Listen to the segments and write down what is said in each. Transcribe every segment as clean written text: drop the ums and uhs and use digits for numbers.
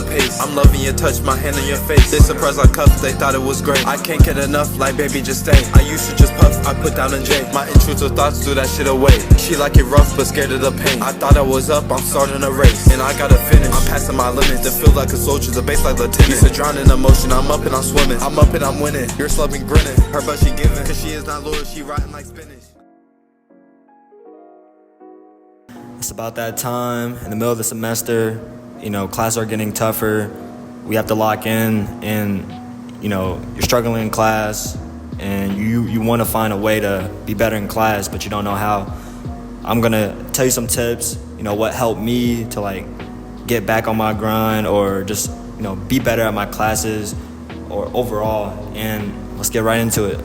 pace. I'm loving your touch, my hand on your face. They surprised I cuffed, they thought it was great. I can't get enough, like baby just stay. I used to just puff, I put down in J. My intrusive thoughts threw that shit away. She like it rough, but scared of the pain. I thought I was up, I'm starting a race, and I gotta finish. I'm passing my limits, to feel like a soldier, the bass like lieutenant. Used to drown in emotion, I'm up and I'm swimming. I'm up and I'm winning, you're slubbing grinning. Her but she giving, cause she is not loyal, she rotten like spinach. It's about that time in the middle of the semester, classes are getting tougher. We have to lock in and, you're struggling in class and you want to find a way to be better in class, but you don't know how. I'm going to tell you some tips, what helped me to get back on my grind or just, be better at my classes or overall. And let's get right into it.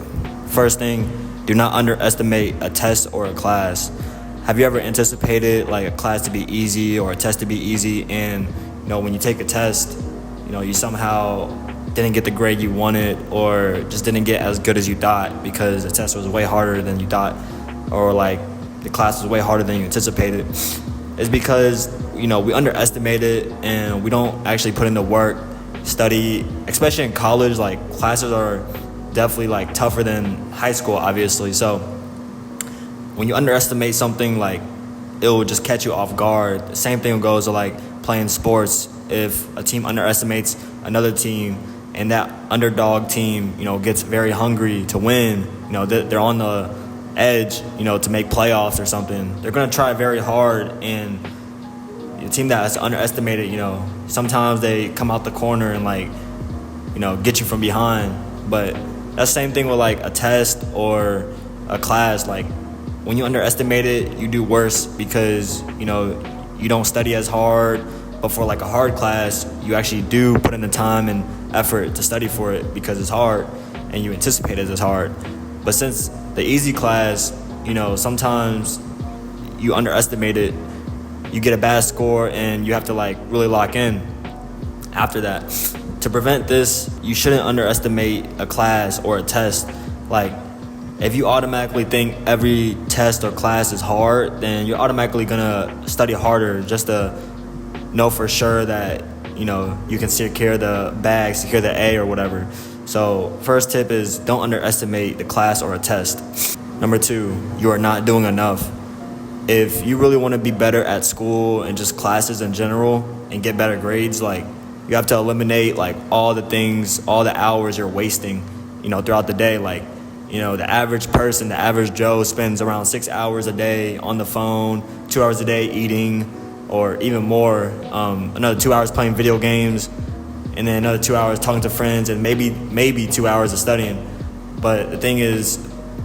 First thing, do not underestimate a test or a class. Have you ever anticipated a class to be easy or a test to be easy, and when you take a test, you somehow didn't get the grade you wanted or just didn't get as good as you thought because the test was way harder than you thought, or the class was way harder than you anticipated? It's because we underestimate it and we don't actually put in the work, study, especially in college. Classes are definitely tougher than high school, obviously. So when you underestimate something, it will just catch you off guard. The same thing goes to playing sports. If a team underestimates another team and that underdog team, gets very hungry to win, they're on the edge, to make playoffs or something, they're going to try very hard. And the team that is underestimated, sometimes they come out the corner and get you from behind. But that's the same thing with a test or a class. When you underestimate it, you do worse because, you don't study as hard. But for a hard class, you actually do put in the time and effort to study for it because it's hard and you anticipate it as hard. But since the easy class, sometimes you underestimate it, you get a bad score and you have to really lock in after that. To prevent this, you shouldn't underestimate a class or a test. If you automatically think every test or class is hard, then you're automatically gonna study harder just to know for sure that you can secure the bag, secure the A or whatever. So first tip is don't underestimate the class or a test. Number 2, you are not doing enough. If you really want to be better at school and just classes in general and get better grades, you have to eliminate all the things, all the hours you're wasting, throughout the day. The average person, the average Joe spends around 6 hours a day on the phone, 2 hours a day eating, or even more, another 2 hours playing video games, and then another 2 hours talking to friends, and maybe 2 hours of studying. But the thing is,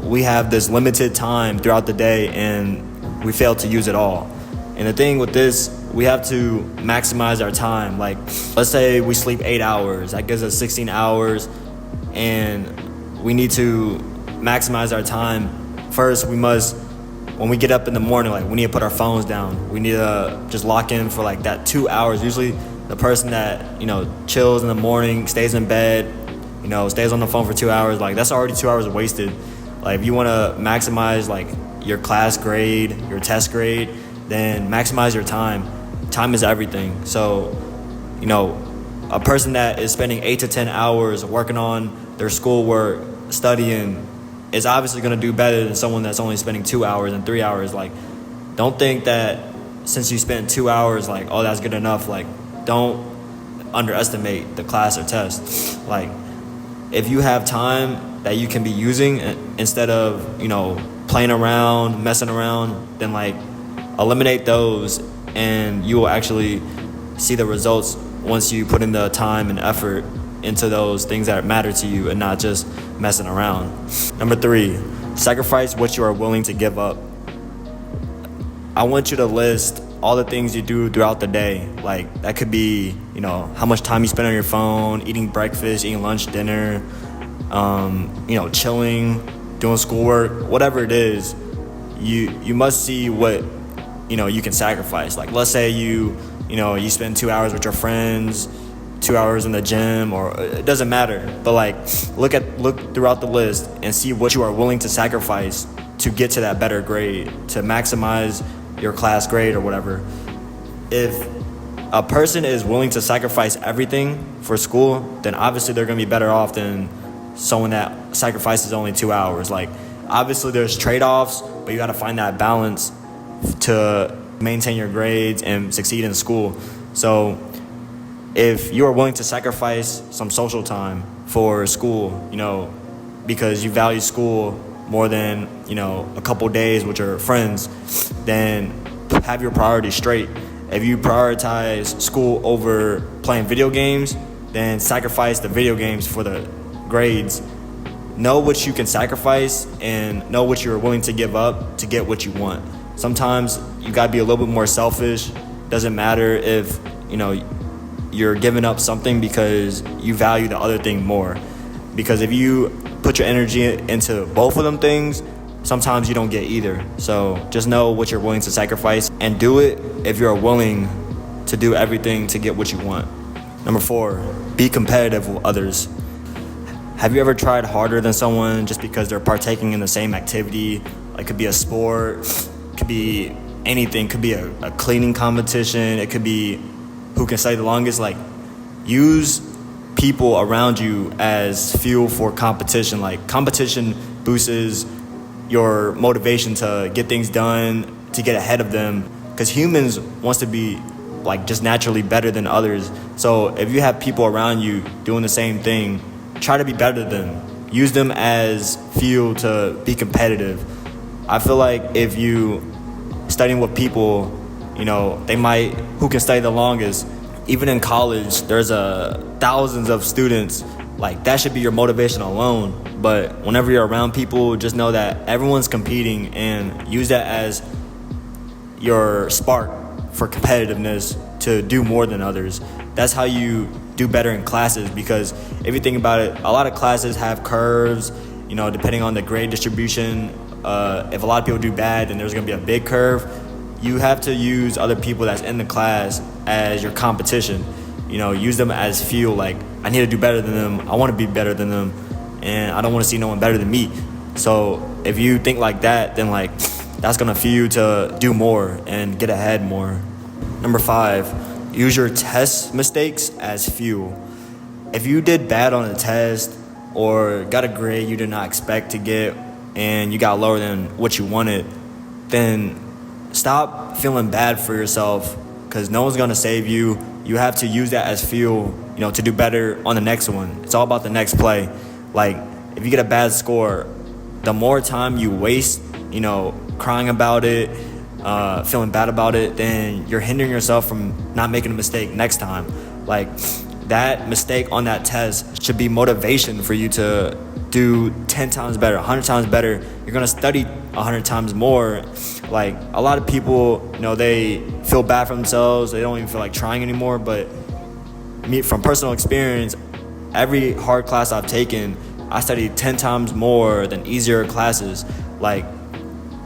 we have this limited time throughout the day, and we fail to use it all. And the thing with this, we have to maximize our time. Let's say we sleep 8 hours. That gives us 16 hours, and we need to maximize our time. First, we must, when we get up in the morning, we need to put our phones down. We need to just lock in for that 2 hours. Usually the person that, chills in the morning, stays in bed, stays on the phone for 2 hours, that's already 2 hours wasted. If you want to maximize your class grade, your test grade, then maximize your time. Time is everything. So, a person that is spending 8 to 10 hours working on their schoolwork, studying, is obviously going to do better than someone that's only spending 2 hours and 3 hours. Don't think that since you spent 2 hours, that's good enough. Don't underestimate the class or test. If you have time that you can be using instead of, playing around, messing around, then eliminate those, and you will actually see the results once you put in the time and effort into those things that matter to you and not just messing around. Number 3, sacrifice what you are willing to give up. I want you to list all the things you do throughout the day. That could be, how much time you spend on your phone, eating breakfast, eating lunch, dinner, chilling, doing schoolwork, whatever it is. You must see what, you can sacrifice. Let's say you spend 2 hours with your friends, 2 hours in the gym, or it doesn't matter. But look throughout the list and see what you are willing to sacrifice to get to that better grade, to maximize your class grade or whatever. If a person is willing to sacrifice everything for school, then obviously they're going to be better off than someone that sacrifices only 2 hours. Like, obviously there's trade-offs, but you got to find that balance to maintain your grades and succeed in school. So if you are willing to sacrifice some social time for school, because you value school more than, a couple days with your friends, then have your priorities straight. If you prioritize school over playing video games, then sacrifice the video games for the grades. Know what you can sacrifice and know what you're willing to give up to get what you want. Sometimes you gotta be a little bit more selfish. Doesn't matter if, you're giving up something because you value the other thing more. Because if you put your energy into both of them things, sometimes you don't get either. So just know what you're willing to sacrifice and do it if you're willing to do everything to get what you want. Number 4, be competitive with others. Have you ever tried harder than someone just because they're partaking in the same activity? Like, it could be a sport, could be anything, could be a cleaning competition, it could be who can study the longest. Like, use people around you as fuel for competition. Like, competition boosts your motivation to get things done, to get ahead of them, because humans wants to be just naturally better than others. So if you have people around you doing the same thing, try to be better than them. Use them as fuel to be competitive. I feel like if you studying with people, they might, who can study the longest. Even in college, there's thousands of students. Like, that should be your motivation alone. But whenever you're around people, just know that everyone's competing, and use that as your spark for competitiveness to do more than others. That's how you do better in classes, because if you think about it, a lot of classes have curves, depending on the grade distribution. If a lot of people do bad, then there's going to be a big curve. You have to use other people that's in the class as your competition. Use them as fuel. Like, I need to do better than them. I want to be better than them, and I don't want to see no one better than me. So if you think like that, then that's gonna fuel you to do more and get ahead more. Number 5, use your test mistakes as fuel. If you did bad on a test or got a grade you did not expect to get and you got lower than what you wanted, then stop feeling bad for yourself, because no one's gonna save you. You have to use that as fuel, to do better on the next one. It's all about the next play. Like, if you get a bad score, the more time you waste, crying about it, feeling bad about it, then you're hindering yourself from not making a mistake next time. Like, that mistake on that test should be motivation for you to do 10 times better, 100 times better. You're gonna study 100 times more. Like, a lot of people, they feel bad for themselves. They don't even feel like trying anymore. But me, from personal experience, every hard class I've taken, I studied 10 times more than easier classes. Like,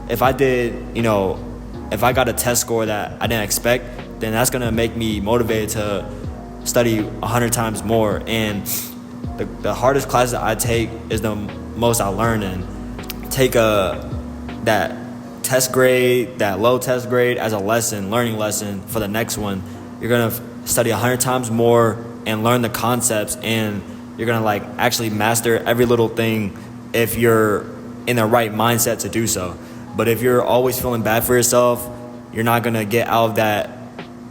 if I did, if I got a test score that I didn't expect, then that's gonna make me motivated to study 100 times more. And the hardest class that I take is the most I learn in. Take that test grade, that low test grade, as a learning lesson for the next one. You're gonna study 100 times more and learn the concepts, and you're gonna actually master every little thing if you're in the right mindset to do so. But if you're always feeling bad for yourself, you're not gonna get out of that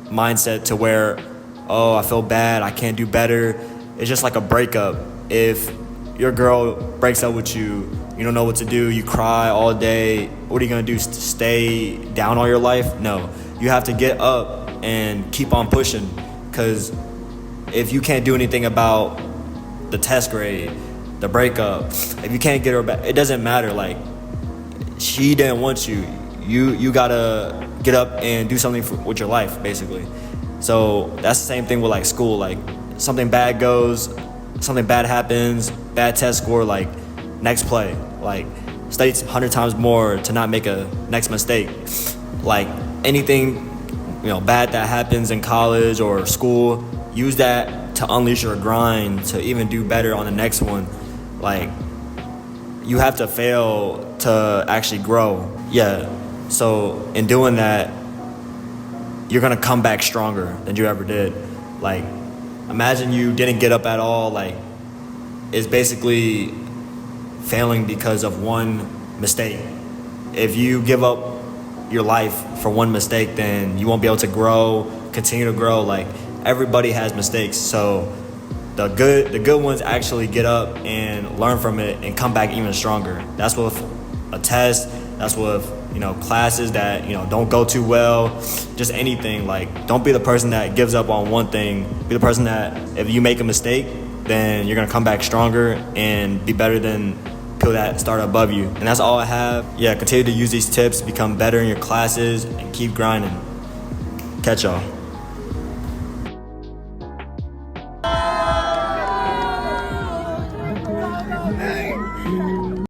mindset to where, oh, I feel bad, I can't do better. It's just like a breakup. If your girl breaks up with you, you don't know what to do, you cry all day, what are you gonna do, stay down all your life? No, you have to get up and keep on pushing, because if you can't do anything about the test grade, the breakup, if you can't get her back, it doesn't matter. Like, she didn't want you. You gotta get up and do something with your life, basically. So that's the same thing with school. Like, something bad happens, bad test score, next play. Study 100 times more to not make a next mistake. Anything, bad that happens in college or school, use that to unleash your grind to even do better on the next one. You have to fail to actually grow. Yeah. So in doing that, you're gonna come back stronger than you ever did. Like, imagine you didn't get up at all. Like, it's basically failing because of one mistake. If you give up your life for one mistake, then you won't be able to grow, continue to grow. Like, everybody has mistakes, so the good ones actually get up and learn from it and come back even stronger. That's with a test, that's with, classes that, don't go too well, just anything. Like, don't be the person that gives up on one thing. Be the person that if you make a mistake, then you're gonna come back stronger and be better than people that start above you. And that's all I have. Yeah, continue to use these tips, become better in your classes, and keep grinding. Catch y'all.